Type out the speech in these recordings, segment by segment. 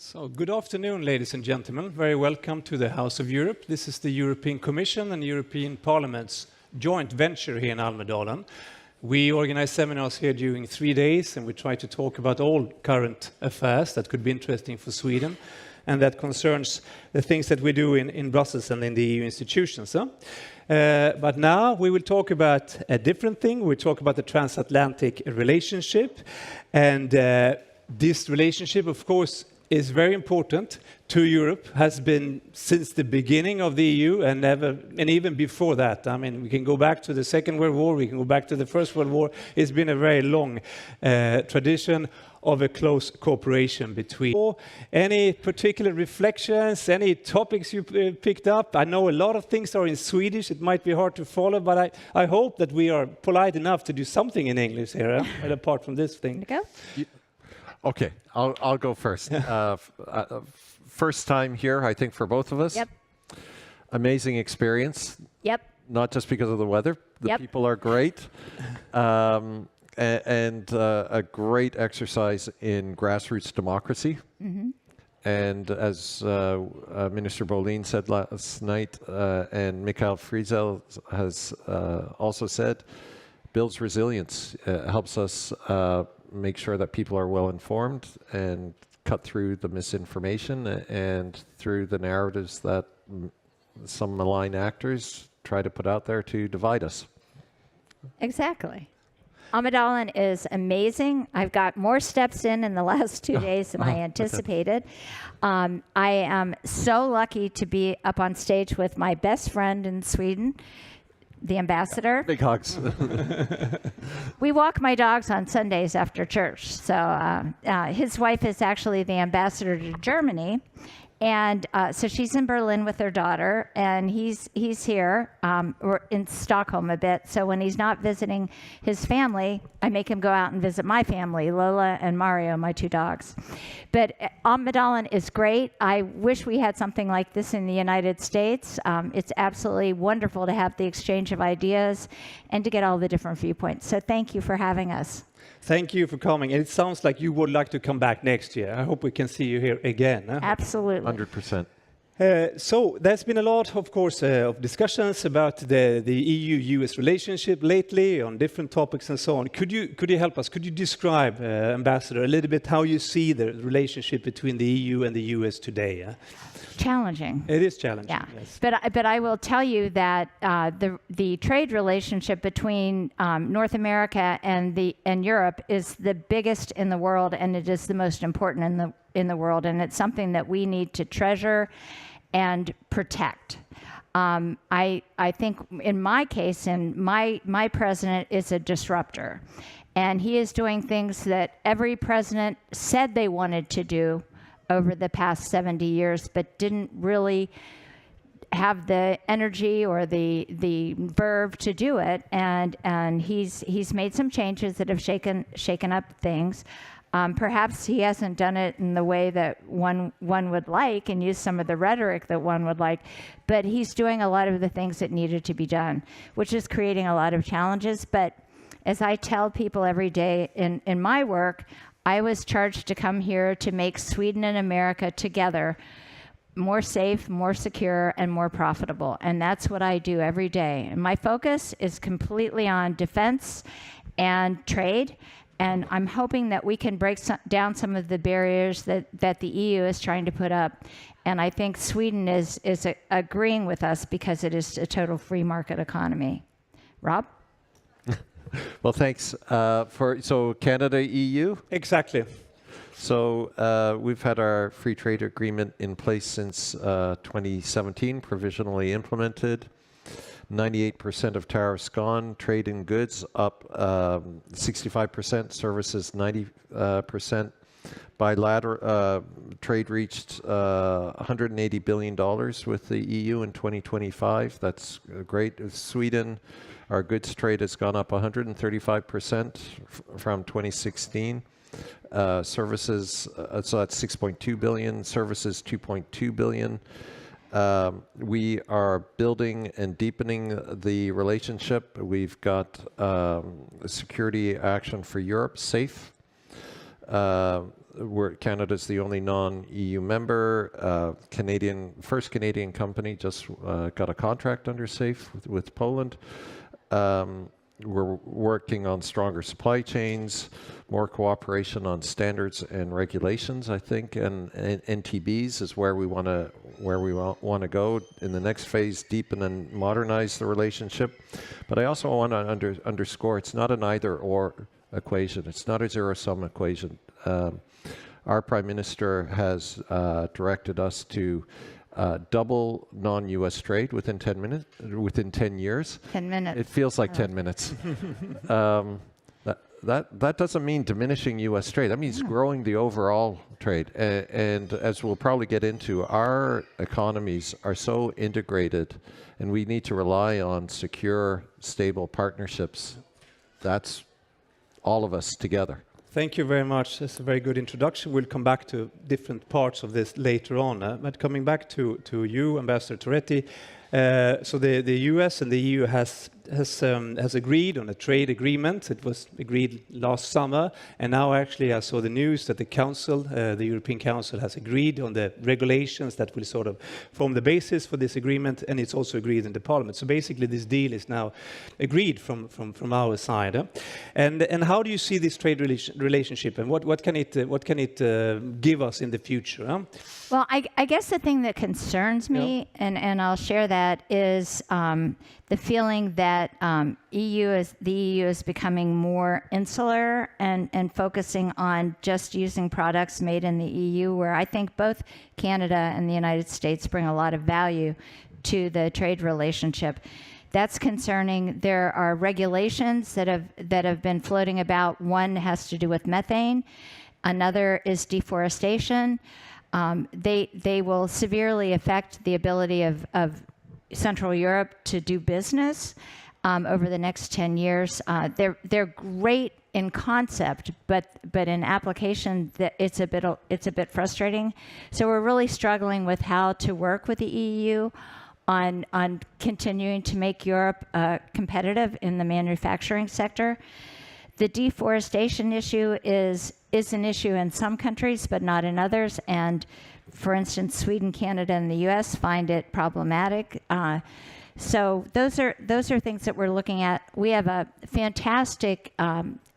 So, good afternoon, ladies and gentlemen. Very welcome to the House of Europe. This is the European Commission and European Parliament's joint venture here in Almedalen. We organize seminars here during 3 days, and we try to talk about all current affairs that could be interesting for Sweden, and that concerns the things that we do in Brussels and in the EU institutions. But now we will talk about a different thing. We'll talk about the transatlantic relationship, and this relationship, of course, is very important to Europe, has been since the beginning of the EU and even before that. I mean, we can go back to the Second World War, we can go back to the First World War. It's been a very long tradition of a close cooperation between. Any particular reflections, any topics you picked up? I know a lot of things are in Swedish. It might be hard to follow, but I hope that we are polite enough to do something in English here, apart from this thing. Okay, I'll go first. First time here, I think, for both of us. Yep. Amazing experience. Yep. Not just because of the weather. The people are great. And a great exercise in grassroots democracy. Mm-hmm. And as Minister Bolin said last night, and Mikael Friesel has also said, builds resilience, helps us make sure that people are well informed and cut through the misinformation and through the narratives that some malign actors try to put out there to divide us. Exactly. Almedalen is amazing. I've got more steps in the last 2 days than I anticipated. I am so lucky to be up on stage with my best friend in Sweden, the ambassador. Big hugs. We walk my dogs on Sundays after church. So his wife is actually the ambassador to Germany. And so she's in Berlin with her daughter, and he's here. We're in Stockholm a bit. So when he's not visiting his family, I make him go out and visit my family, Lola and Mario, my 2 dogs. But Almedalen is great. I wish we had something like this in the United States. It's absolutely wonderful to have the exchange of ideas and to get all the different viewpoints. So thank you for having us. Thank you for coming. And it sounds like you would like to come back next year. I hope we can see you here again. Absolutely. 100%. So there's been a lot, of course, of discussions about the EU-US relationship lately on different topics and so on. Could you help us? Could you describe, Ambassador, a little bit how you see the relationship between the EU and the US today? Challenging. It is challenging. Yeah, yes. but I will tell you that the trade relationship between North America and Europe is the biggest in the world, and it is the most important in the world, and it's something that we need to treasure and protect. I think in my case, and my president is a disruptor, and he is doing things that every president said they wanted to do over the past 70 years, but didn't really have the energy or the verve to do it. And he's made some changes that have shaken up things. Perhaps he hasn't done it in the way that one would like and used some of the rhetoric that one would like, but he's doing a lot of the things that needed to be done, which is creating a lot of challenges. But as I tell people every day in my work, I was charged to come here to make Sweden and America together more safe, more secure, and more profitable. And that's what I do every day. And my focus is completely on defense and trade. And I'm hoping that we can break down some of the barriers that the EU is trying to put up. And I think Sweden is agreeing with us because it is a total free market economy. Rob? Well, thanks. So Canada, EU? Exactly. So we've had our free trade agreement in place since 2017, provisionally implemented. 98% of tariffs gone, trade in goods up 65%, services 90%. Bilateral trade reached $180 billion with the EU in 2025. That's great. Sweden, our goods trade has gone up 135% from 2016. Services, so that's 6.2 billion, services 2.2 billion. We are building and deepening the relationship. We've got security action for Europe, SAFE. Canada's the only non-EU member. First Canadian company just got a contract under SAFE with Poland. We're working on stronger supply chains, more cooperation on standards and regulations, I think, and NTBs is where we want to go in the next phase, deepen and modernize the relationship. But I also want to underscore it's not an either-or equation. It's not a zero-sum equation. Our Prime Minister has directed us to double non-U.S. trade within 10 years. 10 minutes. It feels like 10 minutes. That doesn't mean diminishing U.S. trade. That means growing the overall trade. And as we'll probably get into, our economies are so integrated, and we need to rely on secure, stable partnerships. That's all of us together. Thank you very much. That's a very good introduction. We'll come back to different parts of this later on. But coming back to you, Ambassador Toretti, so the US and the EU has agreed on a trade agreement. It was agreed last summer, and now actually I saw the news that the Council, the European Council, has agreed on the regulations that will sort of form the basis for this agreement, and it's also agreed in the Parliament. So basically, this deal is now agreed from our side. And how do you see this trade relationship, and what can it give us in the future? Well, I guess the thing that concerns me, and I'll share that, is the feeling that the EU is becoming more insular and focusing on just using products made in the EU, where I think both Canada and the United States bring a lot of value to the trade relationship. That's concerning. There are regulations that have been floating about. One has to do with methane. Another is deforestation. They will severely affect the ability of Central Europe to do business over the next 10 years. They're great in concept, but in application, it's a bit frustrating. So we're really struggling with how to work with the EU on continuing to make Europe competitive in the manufacturing sector. The deforestation issue is an issue in some countries, but not in others. And for instance, Sweden, Canada, and the U.S. find it problematic. So those are things that we're looking at. We have a fantastic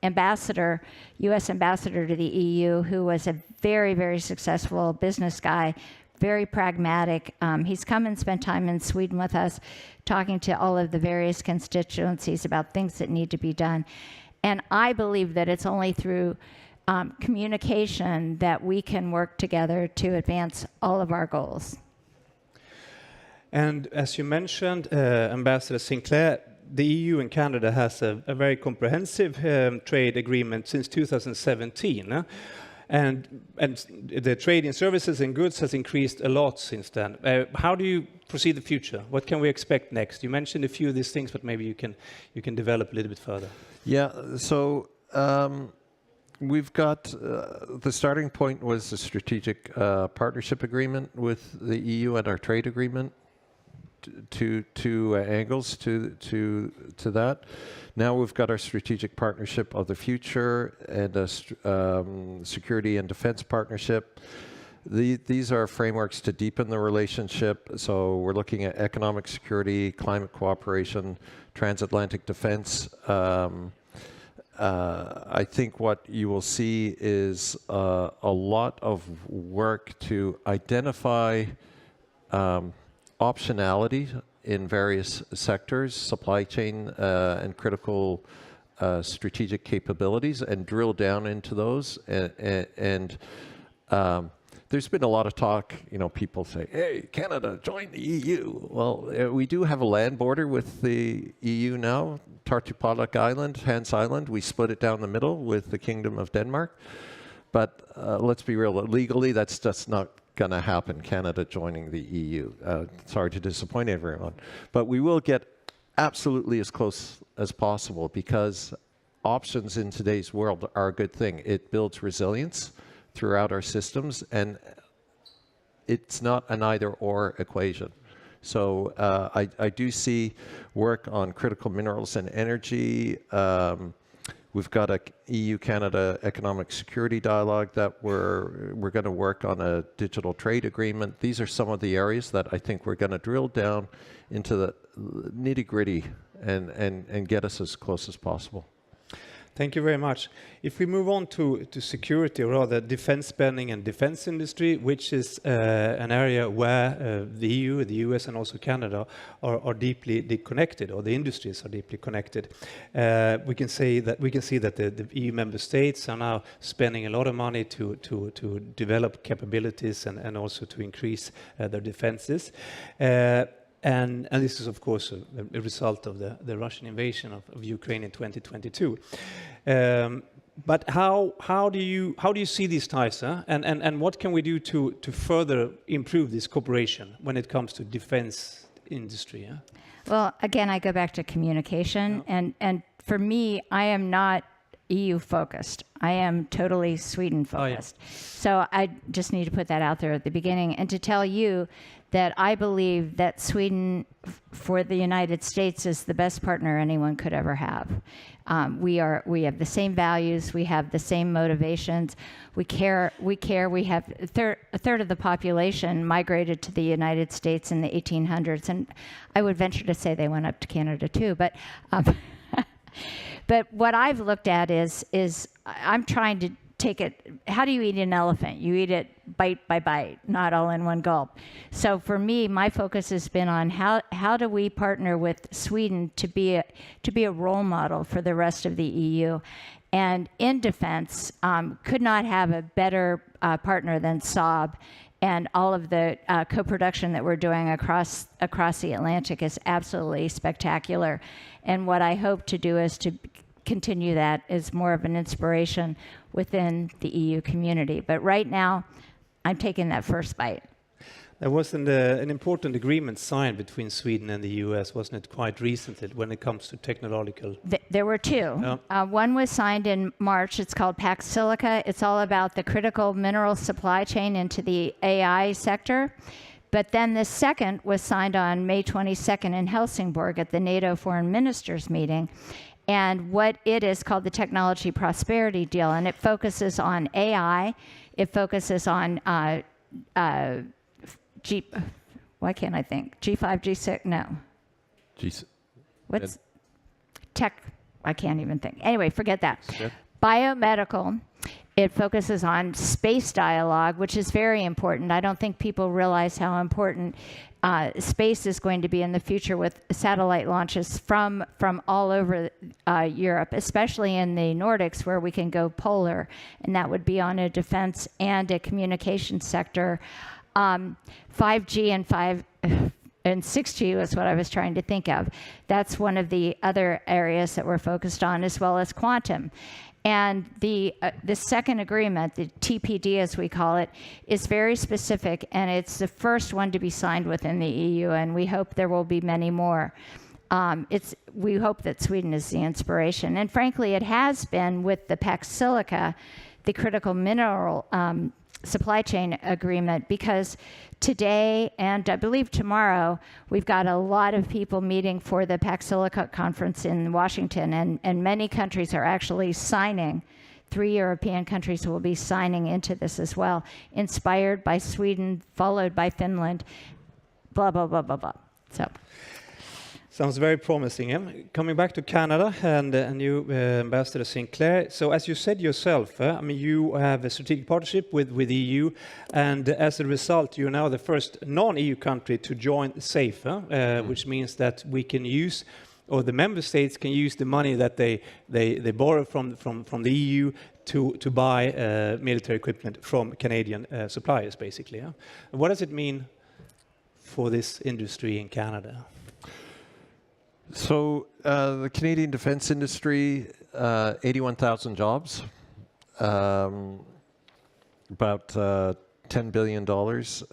ambassador, U.S. ambassador to the EU, who was a very, very successful business guy, very pragmatic. He's come and spent time in Sweden with us, talking to all of the various constituencies about things that need to be done. And I believe that it's only through communication that we can work together to advance all of our goals. And as you mentioned, Ambassador Sinclair, the EU and Canada has a very comprehensive trade agreement since 2017. And the trade in services and goods has increased a lot since then. How do you foresee the future? What can we expect next? You mentioned a few of these things, but maybe you can develop a little bit further. Yeah, so we've got the starting point was the strategic partnership agreement with the EU and our trade agreement. Two angles to that. Now we've got our strategic partnership of the future and a security and defense partnership. These are frameworks to deepen the relationship. So we're looking at economic security, climate cooperation, transatlantic defense. I think what you will see is a lot of work to identify optionality in various sectors, supply chain and critical strategic capabilities, and drill down into those. And there's been a lot of talk, people say, hey, Canada, join the EU. Well, we do have a land border with the EU now, Tartupaluk Island, Hans Island. We split it down the middle with the Kingdom of Denmark. But let's be real, legally, that's just not going to happen, Canada joining the EU. Sorry to disappoint everyone. But we will get absolutely as close as possible, because options in today's world are a good thing. It builds resilience throughout our systems, and it's not an either-or equation. So I do see work on critical minerals and energy. We've got a EU-Canada economic security dialogue that we're going to work on a digital trade agreement. These are some of the areas that I think we're going to drill down into the nitty-gritty and get us as close as possible. Thank you very much. If we move on to security, or rather defense spending and defense industry, which is an area where the EU, the US, and also Canada are deeply connected, or the industries are deeply connected. We can see that the EU member states are now spending a lot of money to develop capabilities and also to increase their defenses. And this is, of course, a result of the Russian invasion of Ukraine in 2022. But how do you see these ties, and what can we do to further improve this cooperation when it comes to defense industry? Well, again, I go back to communication, and for me, I am not EU focused. I am totally Sweden focused. Oh, yeah. So I just need to put that out there at the beginning, and to tell you that I believe that Sweden, for the United States, is the best partner anyone could ever have. We have the same values. We have the same motivations. We care. We have a third of the population migrated to the United States in the 1800s, and I would venture to say they went up to Canada too. But but what I've looked at is I'm trying to take it. How do you eat an elephant? You eat it bite by bite, not all in one gulp. So for me, my focus has been on how do we partner with Sweden to be a role model for the rest of the EU. And in defense, could not have a better partner than Saab. And all of the co-production that we're doing across the Atlantic is absolutely spectacular. And what I hope to do is to continue that as more of an inspiration within the EU community. But right now, I'm taking that first bite. There was an important agreement signed between Sweden and the US, wasn't it, quite recently when it comes to technological? There were two. One was signed in March. It's called Pax Silica. It's all about the critical mineral supply chain into the AI sector. But then the second was signed on May 22nd in Helsingborg at the NATO Foreign Ministers meeting. And what it is called the Technology Prosperity Deal. And it focuses on AI. It focuses on why can't I think? G5, G6, no. What's tech? I can't even think. Anyway, forget that. Sure. Biomedical. It focuses on space dialogue, which is very important. I don't think people realize how important space is going to be in the future with satellite launches from all over Europe, especially in the Nordics, where we can go polar, and that would be on a defense and a communication sector. 5G and 6G was what I was trying to think of. That's one of the other areas that we're focused on, as well as quantum. And the second agreement, the TPD as we call it, is very specific, and it's the first one to be signed within the EU, and we hope there will be many more. We hope that Sweden is the inspiration. And frankly, it has been with the Pax Silica, the critical mineral supply chain agreement, because today and I believe tomorrow we've got a lot of people meeting for the Pax Silica conference in Washington, and many countries are actually signing. 3 European countries will be signing into this as well, inspired by Sweden, followed by Finland, blah, blah, blah, blah, blah. So. Sounds very promising. Coming back to Canada and you, Ambassador Sinclair. So as you said yourself, I mean, you have a strategic partnership with the EU, and as a result, you're now the first non-EU country to join SAFE, which means that we can use, or the member states can use the money that they borrow from the EU to buy military equipment from Canadian suppliers, basically. What does it mean for this industry in Canada? So the Canadian defense industry, 81,000 jobs, about $10 billion.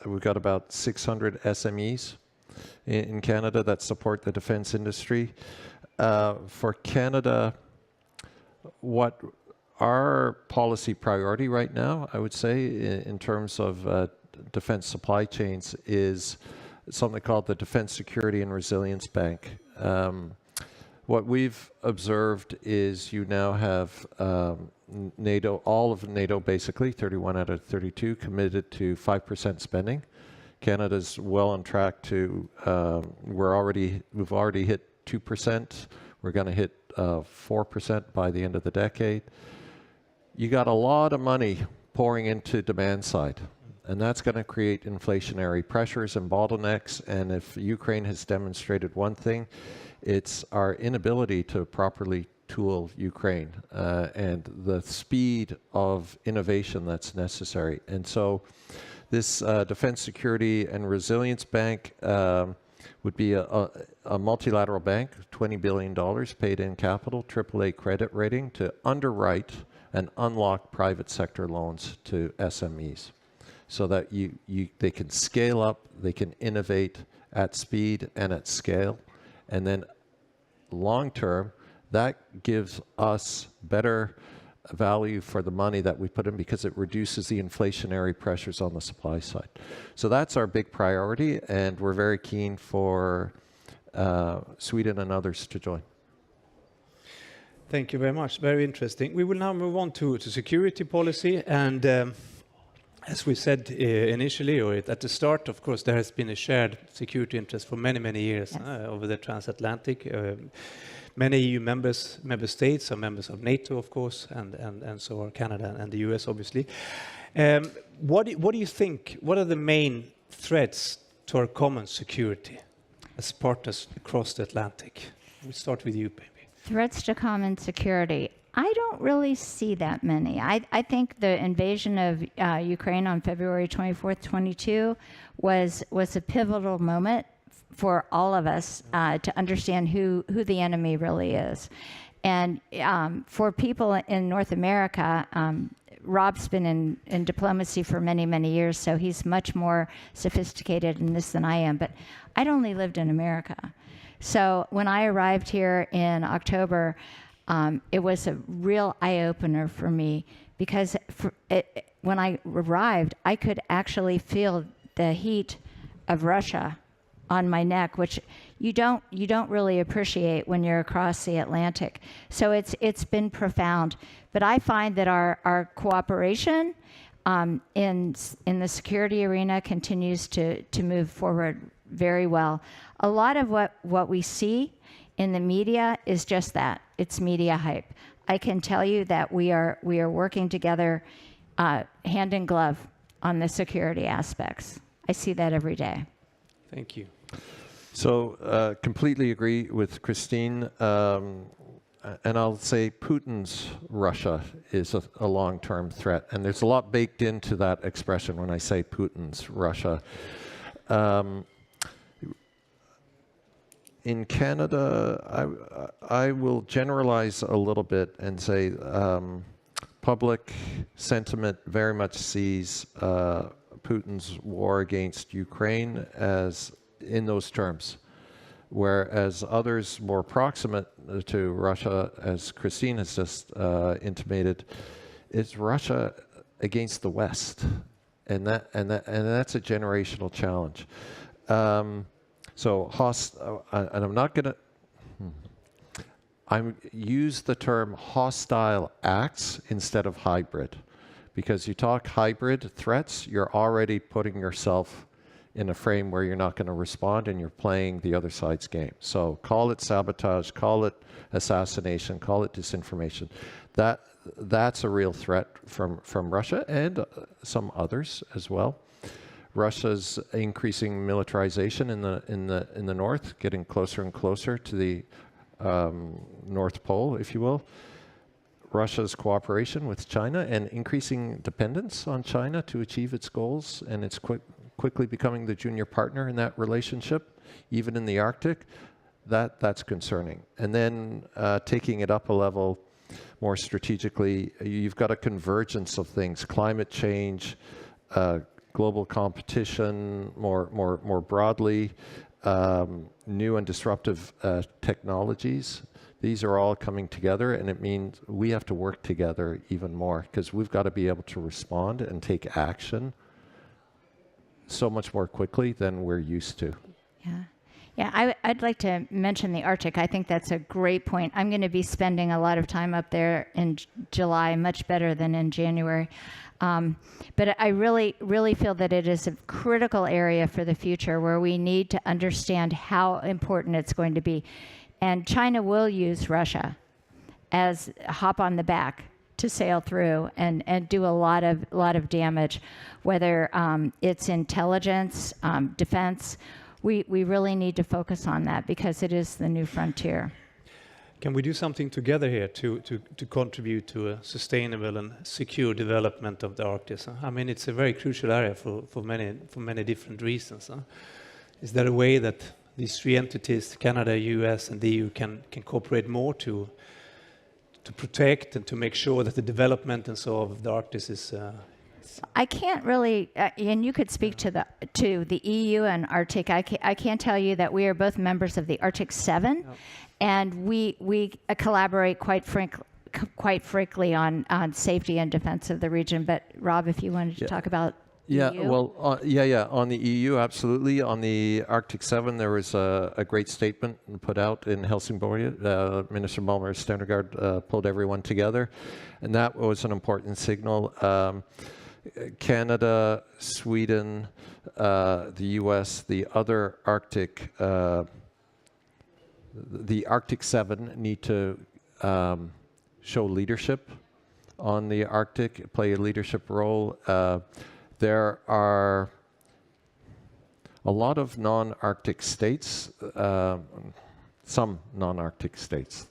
We've got about 600 SMEs in Canada that support the defense industry. For Canada, what our policy priority right now, I would say, in terms of defense supply chains is something called the Defense Security and Resilience Bank. What we've observed is you now have NATO, all of NATO basically, 31 out of 32, committed to 5% spending. Canada's well on track to, we've already hit 2%. We're going to hit 4% by the end of the decade. You got a lot of money pouring into demand side, and that's going to create inflationary pressures and bottlenecks. And if Ukraine has demonstrated one thing, it's our inability to properly tool Ukraine and the speed of innovation that's necessary. And so this Defense, Security and Resilience Bank would be a multilateral bank, $20 billion paid in capital, AAA credit rating to underwrite and unlock private sector loans to SMEs so that they can scale up, they can innovate at speed and at scale. And then long term, that gives us better value for the money that we put in because it reduces the inflationary pressures on the supply side. So that's our big priority, and we're very keen for Sweden and others to join. Thank you very much. Very interesting. We will now move on to security policy. And as we said initially, or at the start, of course, there has been a shared security interest for many, many years over the Transatlantic. Many EU member states are members of NATO, of course, and so are Canada and the US, obviously. What do you think, what are the main threats to our common security as partners across the Atlantic? We'll start with you, maybe. Threats to common security. I don't really see that many. I think the invasion of Ukraine on February 24th, 22 was a pivotal moment for all of us to understand who the enemy really is. And for people in North America, Rob's been in diplomacy for many, many years, so he's much more sophisticated in this than I am. But I'd only lived in America. So when I arrived here in October, it was a real eye-opener for me because when I arrived, I could actually feel the heat of Russia on my neck, which you don't really appreciate when you're across the Atlantic. So it's been profound. But I find that our cooperation in the security arena continues to move forward very well. A lot of what we see in the media is just that. It's media hype. I can tell you that we are working together hand in glove on the security aspects. I see that every day. Thank you. So completely agree with Christine. And I'll say Putin's Russia is a long-term threat. And there's a lot baked into that expression when I say Putin's Russia. In Canada, I will generalize a little bit and say public sentiment very much sees Putin's war against Ukraine as in those terms, whereas others more proximate to Russia, as Christine has just intimated, is Russia against the West, and that's a generational challenge. So, and I'm not going to. I use the term hostile acts instead of hybrid, because you talk hybrid threats, you're already putting yourself in a frame where you're not going to respond and you're playing the other side's game. So call it sabotage, call it assassination, call it disinformation. That's a real threat from Russia and some others as well. Russia's increasing militarization in the north, getting closer and closer to the North Pole, if you will. Russia's cooperation with China and increasing dependence on China to achieve its goals, and it's quickly becoming the junior partner in that relationship, even in the Arctic. That's concerning. And then taking it up a level more strategically, you've got a convergence of things: climate change, global competition, more broadly, new and disruptive technologies. These are all coming together, and it means we have to work together even more, because we've got to be able to respond and take action so much more quickly than we're used to. Yeah. Yeah, I'd like to mention the Arctic. I think that's a great point. I'm going to be spending a lot of time up there in July, much better than in January. But I really feel that it is a critical area for the future where we need to understand how important it's going to be. And China will use Russia as a hop on the back to sail through and do a lot of damage, whether it's intelligence, defense. We really need to focus on that because it is the new frontier. Can we do something together here to contribute to a sustainable and secure development of the Arctic? I mean, it's a very crucial area for many different reasons. Is there a way that these three entities, Canada, US, and the EU, can cooperate more to protect and to make sure that the development and so of the Arctic is? I can't really, and you could speak to the EU and Arctic. I can tell you that we are both members of the Arctic 7, yep. And we collaborate quite frankly on safety and defense of the region. But Rob, if you wanted to talk about Yeah, EU? well, on the EU, absolutely. On the Arctic 7, there was a great statement put out in Helsingborg. Minister Malmer Stendergaard pulled everyone together, and that was an important signal. Canada, Sweden, the US, the other Arctic, the Arctic 7 need to show leadership on the Arctic, play a leadership role. There are a lot of non-Arctic states, some non-Arctic states,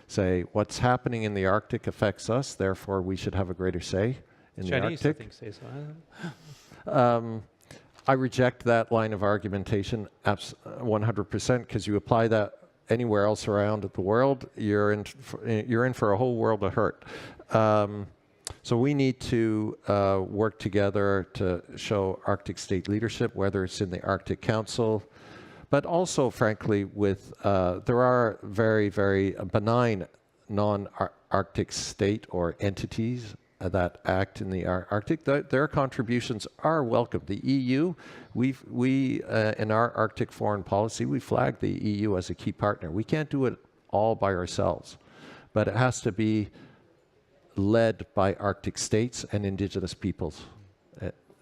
say what's happening in the Arctic affects us, therefore we should have a greater say in the Arctic. I think say so. I reject that line of argumentation 100% because you apply that anywhere else around the world, you're in for a whole world of hurt. So we need to work together to show Arctic state leadership, whether it's in the Arctic Council, but also, frankly, with there are very, very benign non-Arctic state or entities that act in the Arctic. Their contributions are welcome. The EU, we in our Arctic foreign policy, we flag the EU as a key partner. We can't do it all by ourselves, but it has to be led by Arctic states and indigenous peoples.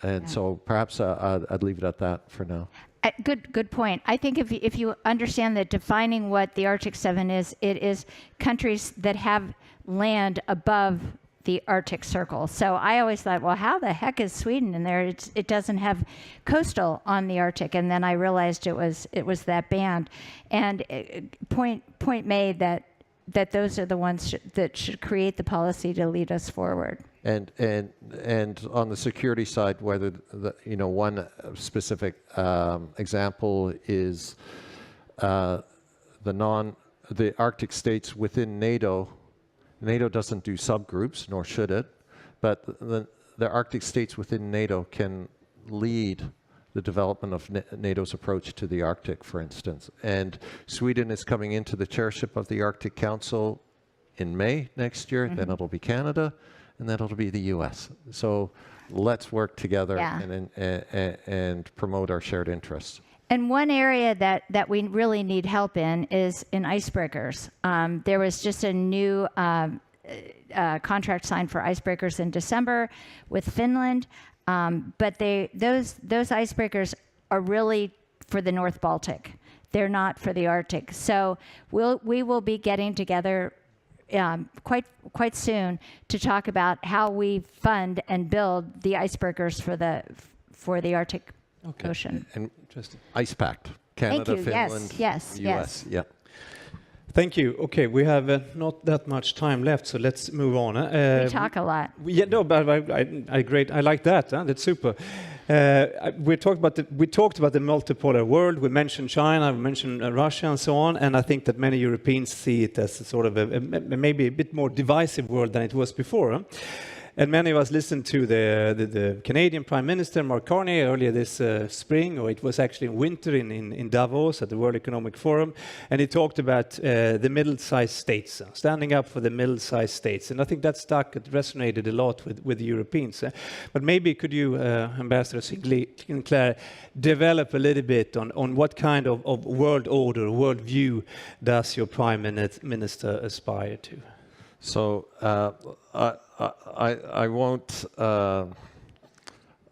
And so perhaps I'd leave it at that for now. Good point. I think if you understand that defining what the Arctic 7 is, it is countries that have land above the Arctic Circle. So I always thought, well, how the heck is Sweden in there? It doesn't have coastal on the Arctic. And then I realized it was that band. And point made that those are the ones that should create the policy to lead us forward. And on the security side, whether one specific example is the Arctic states within NATO. NATO doesn't do subgroups, nor should it, but the Arctic states within NATO can lead the development of NATO's approach to the Arctic, for instance. And Sweden is coming into the chairship of the Arctic Council in May next year, then it'll be Canada, and then it'll be the US. So let's work together and promote our shared interests. And one area that we really need help in is in icebreakers. There was just a new contract signed for icebreakers in December with Finland, but those icebreakers are really for the North Baltic. They're not for the Arctic. So we will be getting together quite soon to talk about how we fund and build the icebreakers for the Arctic Ocean. And Ice Pact, Canada, Finland, yes. US. Yeah. Thank you. Okay, we have not that much time left, so let's move on. We talk a lot. But I like that. That's super. We talked about the multipolar world. We mentioned China, we mentioned Russia, and so on. And I think that many Europeans see it as a sort of maybe a bit more divisive world than it was before. And many of us listened to the Canadian Prime Minister, Mark Carney, earlier this spring, or it was actually in winter in Davos at the World Economic Forum, and he talked about the middle-sized states, standing up for the middle-sized states. And I think that stuck, it resonated a lot with the Europeans. But maybe could you, Ambassador Sinclair, develop a little bit on what kind of world order, world view does your Prime Minister aspire to? So I won't.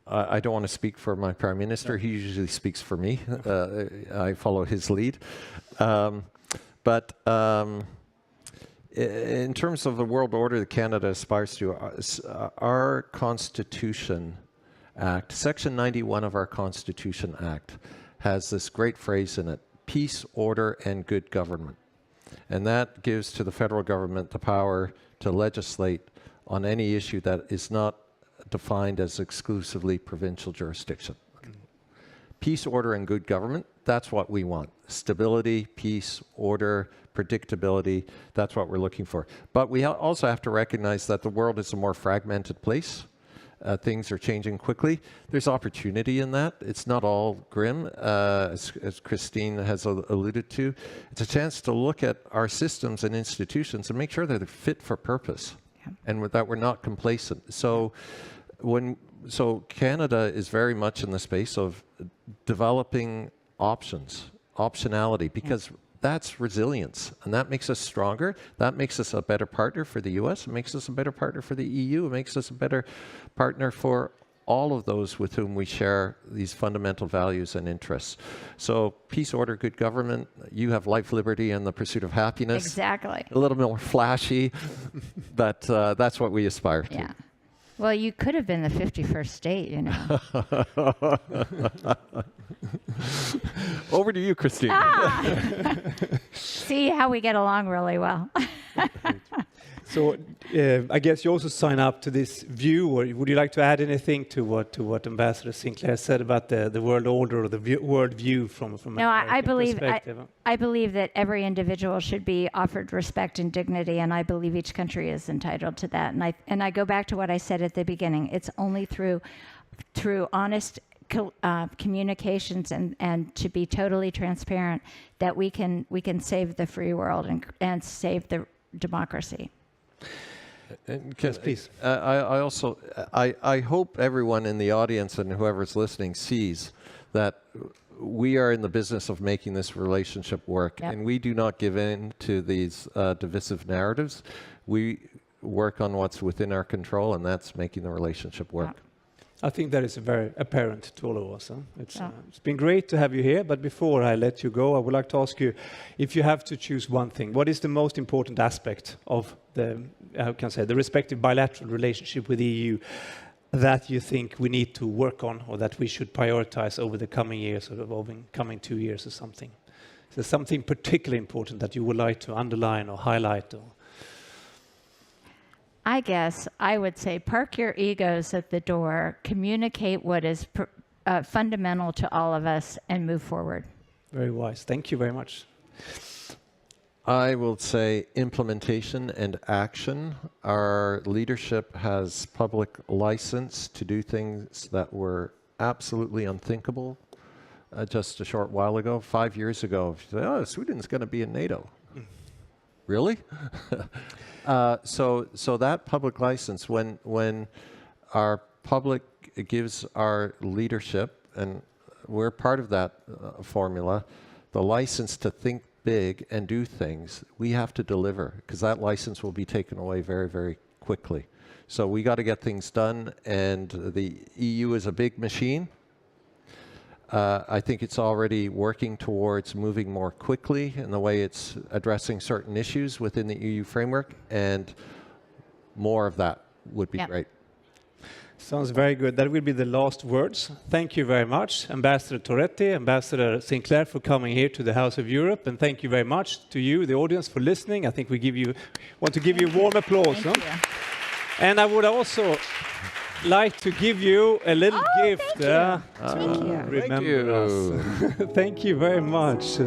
I don't want to speak for my Prime Minister. He usually speaks for me. I follow his lead. But in terms of the world order that Canada aspires to, our Constitution Act, Section 91 of our Constitution Act, has this great phrase in it: peace, order, and good government. And that gives to the federal government the power to legislate on any issue that is not defined as exclusively provincial jurisdiction. Peace, order, and good government, that's what we want. Stability, peace, order, predictability, that's what we're looking for. But we also have to recognize that the world is a more fragmented place. Things are changing quickly. There's opportunity in that. It's not all grim, as Christine has alluded to. It's a chance to look at our systems and institutions and make sure that they're fit for purpose, and that we're not complacent. So Canada is very much in the space of developing optionality, because that's resilience, and that makes us stronger. That makes us a better partner for the US. It makes us a better partner for the EU. It makes us a better partner for all of those with whom we share these fundamental values and interests. So peace, order, good government. You have life, liberty, and the pursuit of happiness. Exactly. A little more flashy, but that's what we aspire to. Yeah. Well, you could have been the 51st state, you know. Over to you, Christine. See how we get along really well. So I guess you also sign up to this view, or would you like to add anything to what Ambassador Sinclair said about the world order or the world view from No, I believe perspective? I believe that every individual should be offered respect and dignity, and I believe each country is entitled to that. And I go back to what I said at the beginning. It's only through honest communications and to be totally transparent that we can save the free world and save the democracy. Yes, please. I hope everyone in the audience and whoever's listening sees that we are in the business of making this relationship work, and we do not give in to these divisive narratives. We work on what's within our control, and that's making the relationship work. I think that is very apparent to all of us. It's been great to have you here, but before I let you go, I would like to ask you, if you have to choose one thing, what is the most important aspect of the respective bilateral relationship with the EU that you think we need to work on, or that we should prioritize over the coming years, or over the coming 2 years or something? Is there something particularly important that you would like to underline or highlight? I guess I would say park your egos at the door, communicate what is fundamental to all of us, and move forward. Very wise. Thank you very much. I will say implementation and action. Our leadership has public license to do things that were absolutely unthinkable just a short while ago. 5 years ago, Sweden's going to be in NATO. Really? So that public license, when our public gives our leadership, and we're part of that formula, the license to think big and do things, we have to deliver, because that license will be taken away very, very quickly. So we got to get things done, and the EU is a big machine. I think it's already working towards moving more quickly in the way it's addressing certain issues within the EU framework, and more of that would be great. Sounds very good. That will be the last words. Thank you very much, Ambassador Toretti, Ambassador Sinclair, for coming here to the House of Europe, and thank you very much to you, the audience, for listening. I think we want to give you a warm applause. Thank you. And I would also like to give you a little gift. Thank you. Remember us. Thank you very much.